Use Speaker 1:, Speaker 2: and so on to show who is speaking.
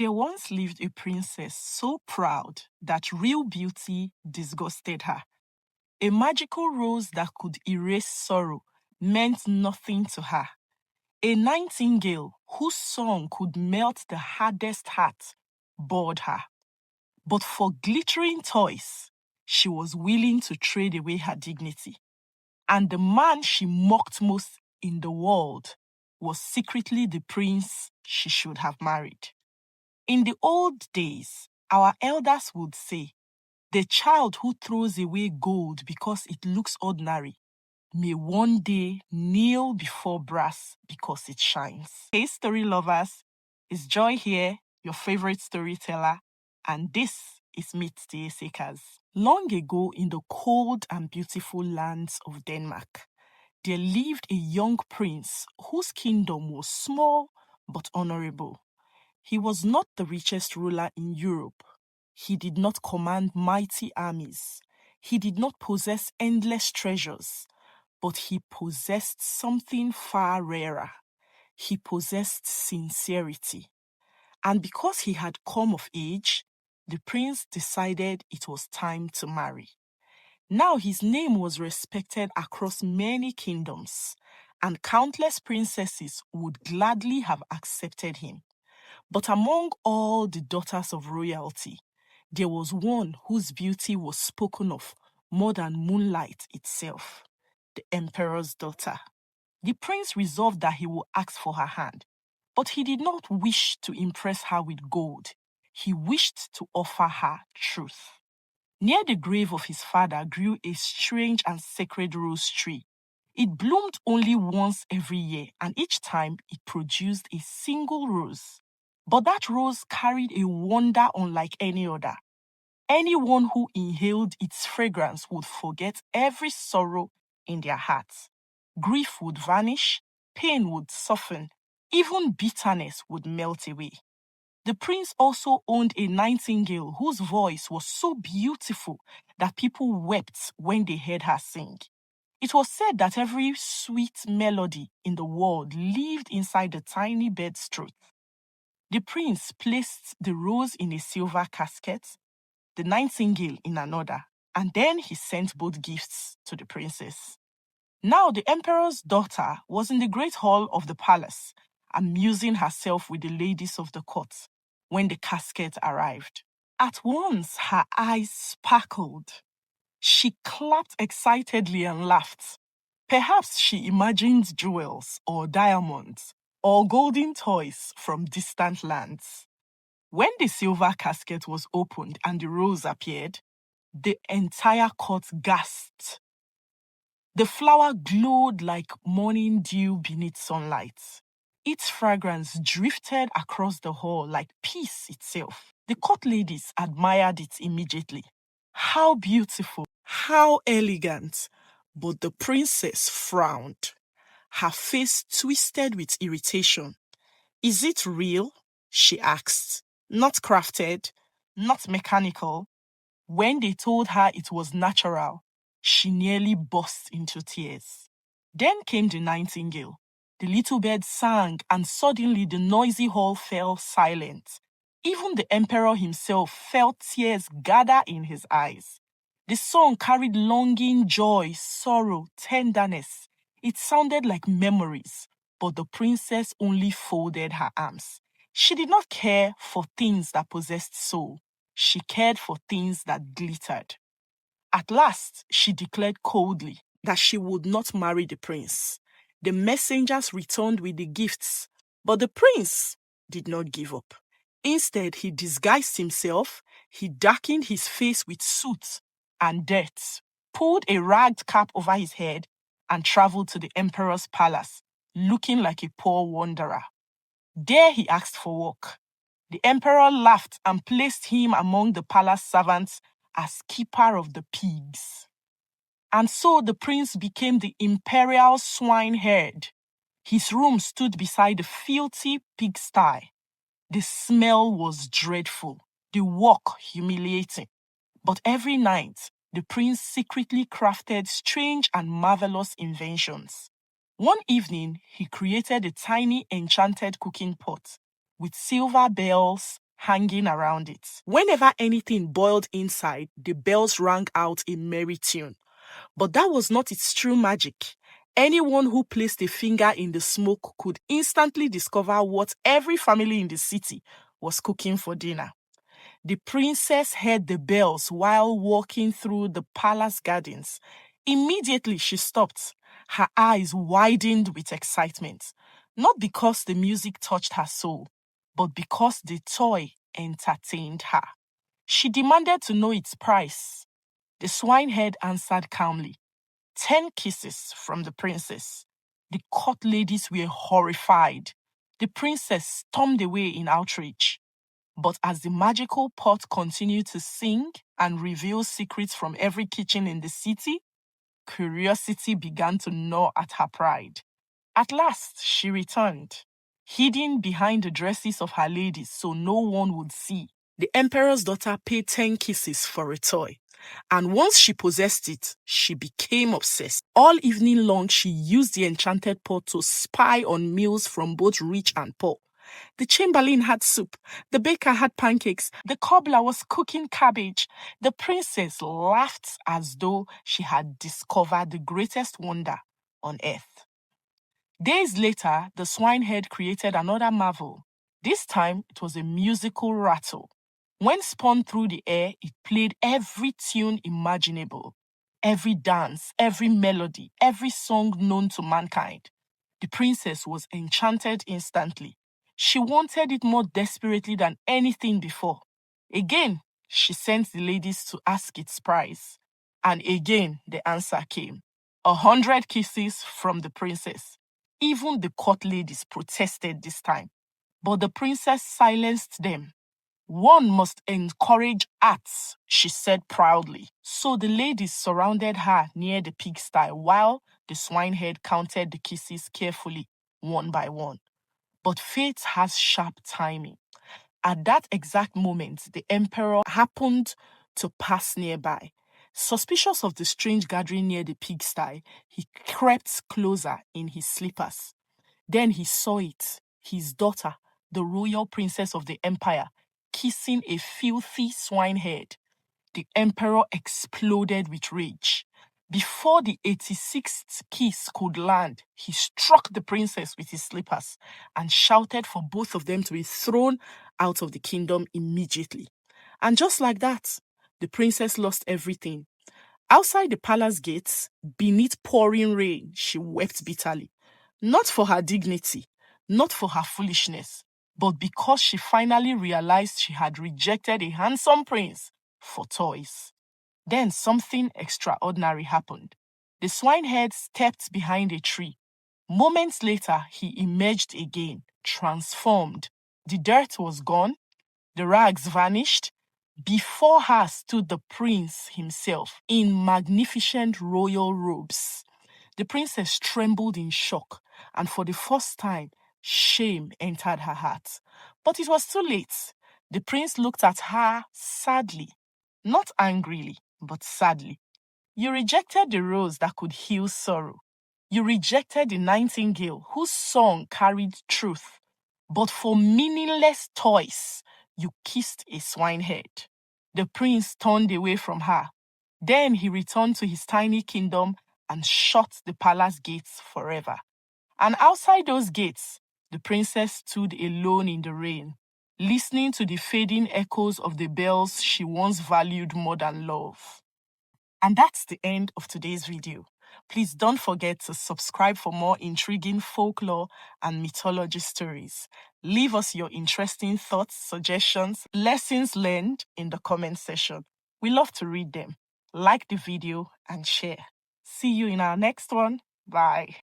Speaker 1: There once lived a princess so proud that real beauty disgusted her. A magical rose that could erase sorrow meant nothing to her. A nightingale whose song could melt the hardest heart bored her. But for glittering toys, she was willing to trade away her dignity. And the man she mocked most in the world was secretly the prince she should have married. In the old days, our elders would say, the child who throws away gold because it looks ordinary may one day kneel before brass because it shines. Hey, story lovers, it's Joy here, your favorite storyteller, and this is Meet the Seekers. Long ago, in the cold and beautiful lands of Denmark, there lived a young prince whose kingdom was small but honorable. He was not the richest ruler in Europe. He did not command mighty armies. He did not possess endless treasures, but he possessed something far rarer. He possessed sincerity. And because he had come of age, the prince decided it was time to marry. Now his name was respected across many kingdoms, and countless princesses would gladly have accepted him. But among all the daughters of royalty, there was one whose beauty was spoken of more than Moonlight itself, the emperor's daughter. The prince resolved that he would ask for her hand, but he did not wish to impress her with gold. He wished to offer her truth. Near the grave of his father grew a strange and sacred rose tree. It bloomed only once every year, and each time it produced a single rose. But that rose carried a wonder unlike any other. Anyone who inhaled its fragrance would forget every sorrow in their hearts. Grief would vanish, pain would soften, even bitterness would melt away. The prince also owned a nightingale whose voice was so beautiful that people wept when they heard her sing. It was said that every sweet melody in the world lived inside the tiny bird's throat. The prince placed the rose in a silver casket, the nightingale in another, and then he sent both gifts to the princess. Now the emperor's daughter was in the great hall of the palace, amusing herself with the ladies of the court when the casket arrived. At once her eyes sparkled. She clapped excitedly and laughed. Perhaps she imagined jewels or diamonds or golden toys from distant lands. When the silver casket was opened and the rose appeared, the entire court gasped. The flower glowed like morning dew beneath sunlight. Its fragrance drifted across the hall like peace itself. The court ladies admired it immediately. How beautiful, how elegant. But the princess frowned. Her face twisted with irritation. Is it real? She asked. Not crafted, not mechanical. When they told her it was natural, she nearly burst into tears. Then came the nightingale. The little bird sang, and suddenly the noisy hall fell silent. Even the emperor himself felt tears gather in his eyes. The song carried longing, joy, sorrow, tenderness. It sounded like memories, but the princess only folded her arms. She did not care for things that possessed soul. She cared for things that glittered. At last, she declared coldly that she would not marry the prince. The messengers returned with the gifts, but the prince did not give up. Instead, he disguised himself, he darkened his face with soot and dirt, pulled a ragged cap over his head, and traveled to the emperor's palace, looking like a poor wanderer. There he asked for work. The emperor laughed and placed him among the palace servants as keeper of the pigs. And so the prince became the imperial swineherd. His room stood beside the filthy pigsty. The smell was dreadful, the work humiliating. But every night, the prince secretly crafted strange and marvelous inventions. One evening, he created a tiny enchanted cooking pot with silver bells, hanging around it. Whenever anything boiled inside, the bells rang out a merry tune. But that was not its true magic. Anyone who placed a finger in the smoke could instantly discover what every family in the city was cooking for dinner. The princess heard the bells while walking through the palace gardens. Immediately she stopped. Her eyes widened with excitement, not because the music touched her soul, but because the toy entertained her. She demanded to know its price. The swineherd answered calmly, 10 kisses from the princess. The court ladies were horrified. The princess stormed away in outrage. But as the magical pot continued to sing and reveal secrets from every kitchen in the city, curiosity began to gnaw at her pride. At last, she returned, hidden behind the dresses of her ladies so no one would see. The emperor's daughter paid 10 kisses for a toy, and once she possessed it, she became obsessed. All evening long, she used the enchanted pot to spy on meals from both rich and poor. The chamberlain had soup, the baker had pancakes, the cobbler was cooking cabbage. The princess laughed as though she had discovered the greatest wonder on earth. Days later, the swineherd created another marvel. This time, it was a musical rattle. When spun through the air, it played every tune imaginable, every dance, every melody, every song known to mankind. The princess was enchanted instantly. She wanted it more desperately than anything before. Again, she sent the ladies to ask its price. And again, the answer came. 100 kisses from the princess. Even the court ladies protested this time. But the princess silenced them. One must encourage arts, she said proudly. So the ladies surrounded her near the pigsty while the swineherd counted the kisses carefully, one by one. But fate has sharp timing. At that exact moment, the emperor happened to pass nearby. Suspicious of the strange gathering near the pigsty, he crept closer in his slippers. Then he saw it, his daughter, the royal princess of the empire, kissing a filthy swineherd. The emperor exploded with rage. Before the 86th kiss could land, he struck the princess with his slippers and shouted for both of them to be thrown out of the kingdom immediately. And just like that, the princess lost everything. Outside the palace gates, beneath pouring rain, she wept bitterly. Not for her dignity, not for her foolishness, but because she finally realized she had rejected a handsome prince for toys. Then something extraordinary happened. The swineherd stepped behind a tree. Moments later, he emerged again, transformed. The dirt was gone, the rags vanished. Before her stood the prince himself in magnificent royal robes. The princess trembled in shock, and for the first time, shame entered her heart. But it was too late. The prince looked at her sadly, not angrily, but sadly. You rejected the rose that could heal sorrow. You rejected the nightingale whose song carried truth. But for meaningless toys, you kissed a swineherd. The prince turned away from her. Then he returned to his tiny kingdom and shut the palace gates forever. And outside those gates, the princess stood alone in the rain, listening to the fading echoes of the bells she once valued more than love. And that's the end of today's video. Please don't forget to subscribe for more intriguing folklore and mythology stories. Leave us your interesting thoughts, suggestions, lessons learned in the comment section. We love to read them. Like the video and share. See you in our next one. Bye.